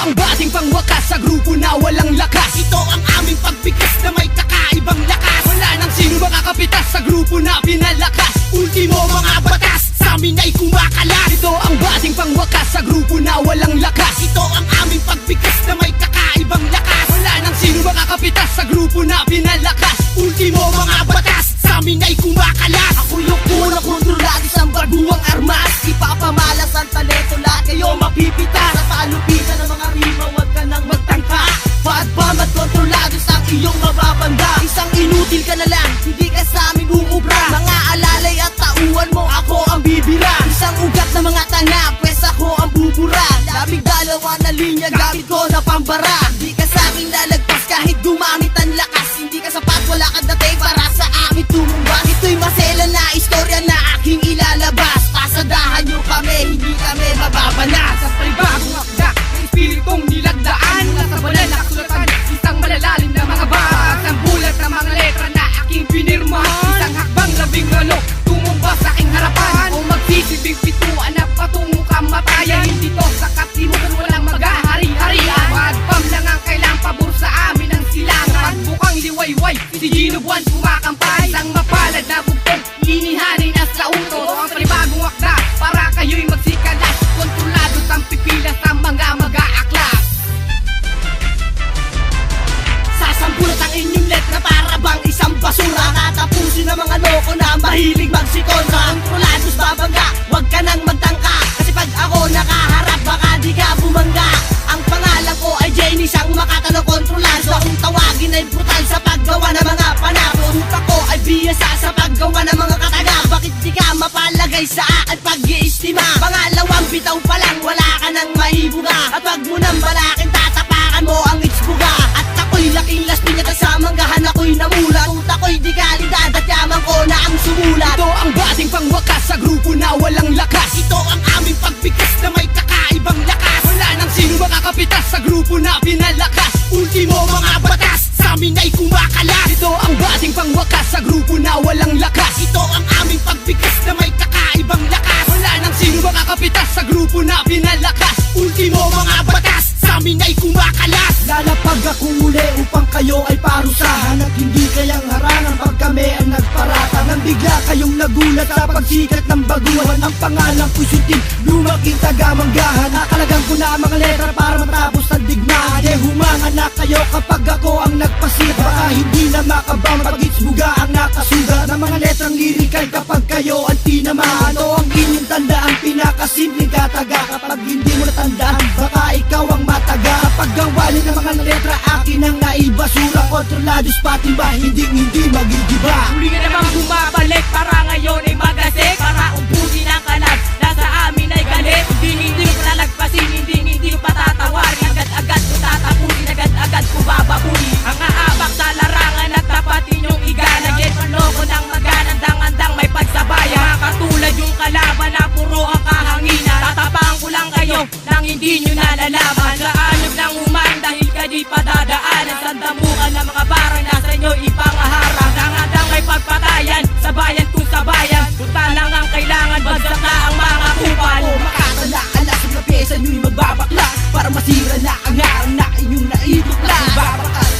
ang bating pangwakas sa grupo na walang lakas. Ito ang aming pagbigkas na may kakaibang lakas. Wala nang sino makakapitas sa grupo na pinalakas. Ultimo mga batas, sa amin ay kumakalas. Ito ang bating pangwakas sa grupo na walang lakas. Ito ang aming pagbigkas na may kakaibang lakas. Wala nang sino makakapitas sa grupo na pinalakas. Ultimo mga batas, sa amin ay kumakalas. Ako yung unang kontrolado sa baguang armas. Ipapamalas ang talento, lahat kayo mapipitas. Sa palupitan ng mga rima, huwag ka nang magtangka. Paadbam at kontrolado sa iyong mababanda. Isang inutil ka na lang, hindi ka sa amin uubra. Mga alalay at tauhan mo, ako ang bibira. Isang ugat na mga tanga, pwes ako ang bubura. Labing dalawa na linya, gamit ko na pambara. Hindi ka sa akin lalagpas kahit gumamit ang lakas. Hindi ka sapat, wala kang dating para sa amin tumumbas. Ito'y masela na istorya na aking ilalabas. Pasadahan nyo kami, hindi kami mababanas. Sa panibagong akda, ang espiritong nilagdaan. Mula sa banal na kasulatan, isang malalalim na mga bas. Ang bulat ng mga letra na aking pinirma. Isang hakbang labing walo, tumumba sa aking harapan. O magsisibing pituan na patungo kamatayan. Hindi to sa katimukan, walang maghahari-harian. Madpam lang ang kailang pabor sa amin ang silangan. Pagbukang liwayway, si Gino Buwan kumakampay. Isang mapalad na bugtong, inihanin na sa utos. Ang panibagong akda, para kayo'y magsikalas. Kontrolado sa pipila sa mga mag-aaklas. Sasampulat ang inyong letra para bang isang basura. Natapusin ang mga loko na mahilig magsikontra. Kontrolados babangga, huwag ka nang magtangka. Kasi pag ako nakaharap, baka di ka bumangga. Ang pangalan ko ay Jenny, siyang makatalo kontrolado. Akong tawagin ay brutal sa paggawa ng mga panako. Utak ko ay biyasa sa paggawa ng mga kataga. Bakit di ka mapalagay sa akin pag-iistima? Pangalawang bitaw pa lang, wala ka nang mahibuga. At wag mo nang balakin, tatapakan mo ang itsbuga. At ako'y laking las pinyata sa manggahan, ako'y namulat. Utak ko'y di kalidad at yaman ko na ang sumulat. Ito ang bating pangwakas sa grupo na walang lakas. Ito ang aming pagbigkas na may kakaibang lakas. Wala nang sino makakapitas sa grupo na pinalakas. Ultimo mga batas, sa amin ay kumakalas. Ito ang bating pangwakas sa grupo na walang lakas. Ito ang aming pagbigkas na may kakaibang lakas. Wala nang sino makakapitas sa grupo na pinalakas. Ultimo mga batas, sa amin ay kumakalas. Lalapag ako muli upang kayo ay parusahan. At hindi kayang harangan pag kami ang nagparata. Nang bigla kayong nagulat sa pagsikat ng baguhan. Ang pangalan ko'y sutin, lumaking tagamanggahan. Nakalagan ko na ang mga letra para matapos ang digmaan. E humanga na kayo kapag ako ang nagpasita. Baka hindi na makabang pag-itsbuga ang nakasuga ng mga letrang lirikal kapag kayo ang tinamaan. O ang inyong tandaan, pinakasimpleng kataga. Kapag hindi mo natandaan, baka ikaw ang mataga. Kapag gawalin ng mga letra, akin ang naibasura. Kontrolados pati ba, hindi magigiba. Muli ka namang bumabalik para ngayon ay magasik. Para ubusin ang kalat, nasa amin ay galit. Hindi ko lalagpasin, hindi ko patatawarin. Agad-agad ko tatapusin, agad-agad ko bababuhin. Ang aabak sa larangan at tapat inyong igana. Get manloko ng maganandang-andang may pagsabayan. Mga katulad yung kalaban na puro ang kahanginan. Tatapahan ko lang kayo nang hindi nyo nalalaman. Sa anyog ng human dahil ka di padadaanan. Sa damukan ng mga barang nasa inyo ipangaharang. Nangandang may pagpatayan sa bayan kung sa bayan. Punta lang ang kailangan, bagsak na ang mga kupal. O makakala-alas na pyesa nyo'y magbabakla. Para masira na ang harang na inyong naibukla. Babakas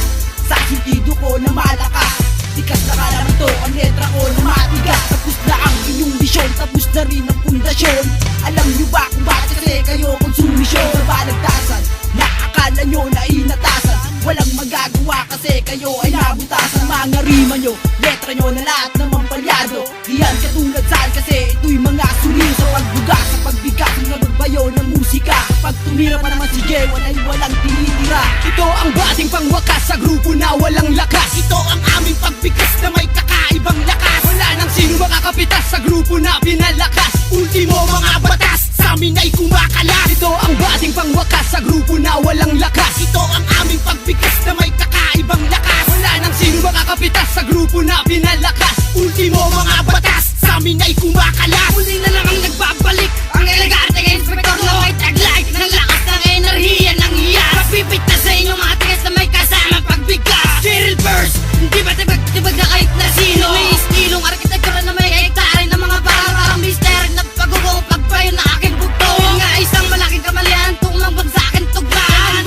sa sentido ko na malakas. Tikas na kalaman to ang letra ko na matigas. Tapos na ang inyong misyon, tapos na rin ang pundasyon. Alam nyo ba kung bakit kasi kayo konsumisyon? Sa balagtasan, naakala nyo na inatasan. Walang magagawa kasi kayo ay nabutasan. Mga rima nyo, letra nyo na lahat naman palyado. Diyan katulad saan kasi ito'y mga suriw. Sa pagbuga, sa pagbigas, mga magbayo ng musika. Pag tumira pa naman si Jewan ay walang tinitira. Ito ang bating pangwakas sa grupo na walang lakas. Ito ang aming pagbigkas na may kakaibang lakas. Wala nang sino makakapitas sa grupo na pinalakas. Ultimo mga batas, sa amin ay kumakalas. Ito ang bating pangwakas sa grupo na walang lakas. Ito ang aming pagbigkas na may kakaibang lakas. Wala nang sino makakapitas sa grupo na pinalakas. Ultimo mga batas, sa amin ay kumakalas. Muli na lang ang nagbabalik, ang elegante ng inspektor na may taglay. Ng lakas ng enerhiya ng iyas. Mapipit na sa inyo mga tigas na may kasamang pagbigkas. Cheryl Burst, hindi ba tibag na kahit na sino? May istilong arkitektura na may hektare ng mga barang. Parang mister, nagpagugong pagpayo na aking bugto. Nga isang malaking kamalian, tumambag sa akin tugmaan.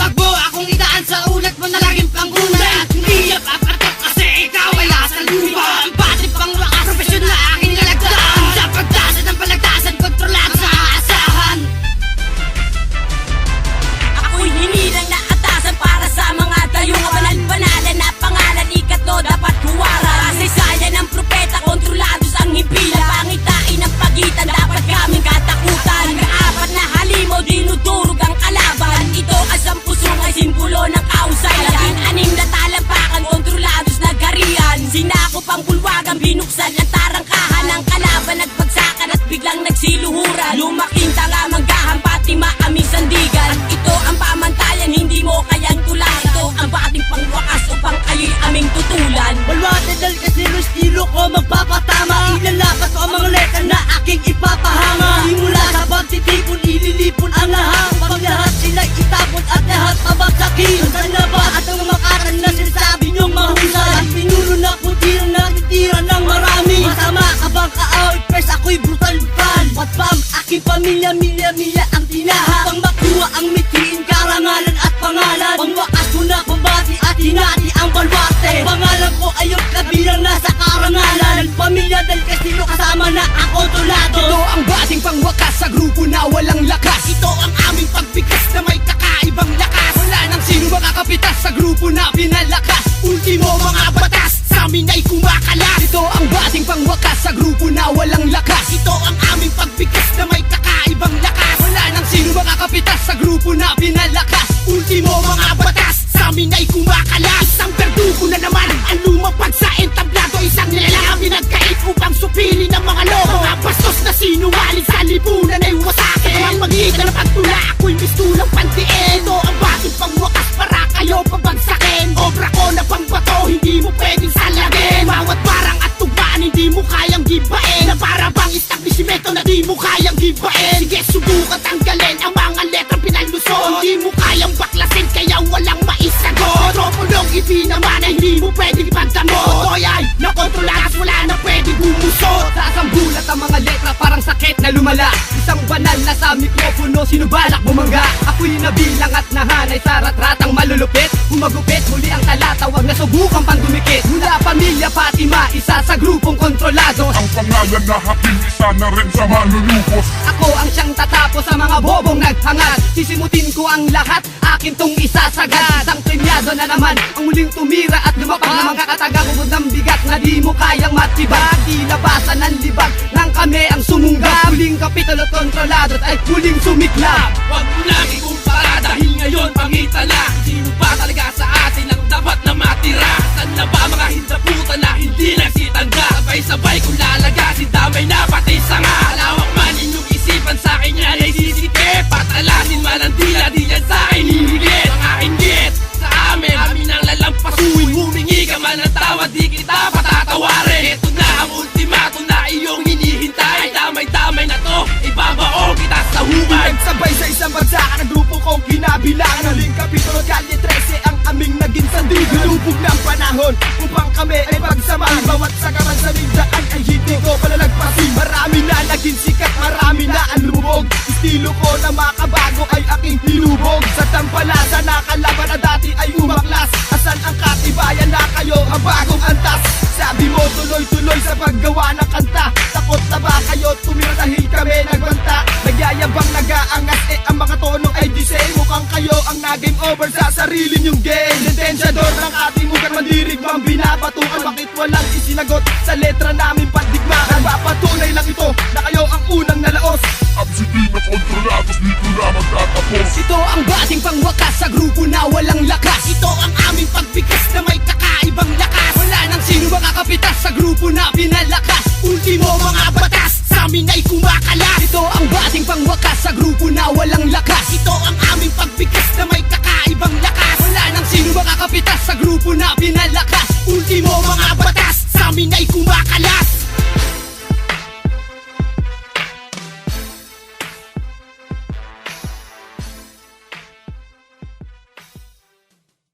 sa grupo na walang lakas. Ito ang aming pagbigkas na may kakaibang lakas. Wala nang sino makakapitas sa grupo na pinalakas. Ultimo mga batas, sa amin ay kumakalas. Isang berdugo na naman ang lumapag sa entablado. Isang nilalang ang pinagkait upang supili ng mga loko. Mga bastos na sinungaling sa lipunan ay wasakin. Ang magitan na pagtula, ako'y mistulang pantiin. Ito ang bating pangwakas para kayo pabagsakin. Obra ko na pangbato, hindi mo pwedeng salagin. Bawat barang at tugmaan, hindi mo kayang gibain. Na para bang establishmento na di mo kayang gibain. Sige, subukan tanggalin ang mga letrang pinalusot. Hindi mo kayang baklasin, kaya walang maisagot. Tropolong naman ay hindi mo pwedeng ipagdamot. Toy ay nakontroladas, wala na pwedeng bumusot. Sasambulat ang mga letra parang sakit na lumala. Isang banal na sa mikropono, sinubalak bumangga. Ako'y nabilang at nahanay sa ratratang malulupit. Humagupit, muli ang talatawag na subukang pandumikit. Mula pamilya Fatima, isa sa grupong kontrolado. Ang pangalan na Hakim, isa na rin sa manunubos. Ako ang siyang tatapos sa mga bobong naghangat. Sisimutin ko ang lahat, akin tong isasagad. Isang premiado na naman, ang muling tumira at lumapag na mga katagabubod ng bigat na di mo kayang matibag. Di labasan ng libag nang kami ang sumunggab. Huling kapitulo kontrolado at huling sumiklab. Huwag mo lang ikumpara dahil ngayon pangita na. Sino ba talaga sa atin ang dapat na matira? Saan na ba mga hindaputa na hindi nagsitanda? Sabay-sabay kung lalagasin, damay na pati sanga. Alawak man inyong isipan, sa akin yan ay sisikip. Patalasin man ang dila, di yan sa akin hihigit. Mga inggit sa amin, amin ang lalampasuin. Humingi ka man ng tawad, di kita patatawarin. Ito na ang ultimatum na iyong hinihintay. Damay-damay na to, ibabao kita sa hukay. Nagsabay sa isang bagsakan ng grupo kong kinabilangan. Huling kapitulo, kalye 13 ang aming naging sandigan. Lubog ng panahon upang kami ay pagsamahan. Bawat sagaran sa bigdaan ay hindi ko palalagpasin. Marami na naging sikat, marami na ang lumubog. Estilo ko na makabago ay aking nilubog. Sa tampalasa na kalaban na dati ay umaklas. Asan ang katibayan na kayo ang bagong antas? Sabi mo tuloy-tuloy sa paggawa ng kanta. Takot na ba kayo tumira dahil kami nagbanta? Nagyayabang nag-aangas ang mga tonong ay di same. Mukhang kayo ang nagame over sa sarili nyong game. Sentensyador ng ating mukhang mandirigmang binabatuan. Bakit walang isinagot sa letra namin pandigma? Nagpapatunay lang ito na kayo ang unang nalaos. Absidi na kontrolados, dito na magtatapos. Ito ang bating pangwakas sa grupo na walang lakas. Ito ang aming pagbigkas na may kakaibang lakas. Wala nang sino makakapitas sa grupo na pinalakas. Ultimo mga batas, sa amin ay kumakalas. Ito ang bating pangwakas sa grupo na walang lakas. Ito ang aming pagbigkas na may kakaibang lakas. Wala nang sino makakapitas sa grupo na pinalakas. Ultimo mga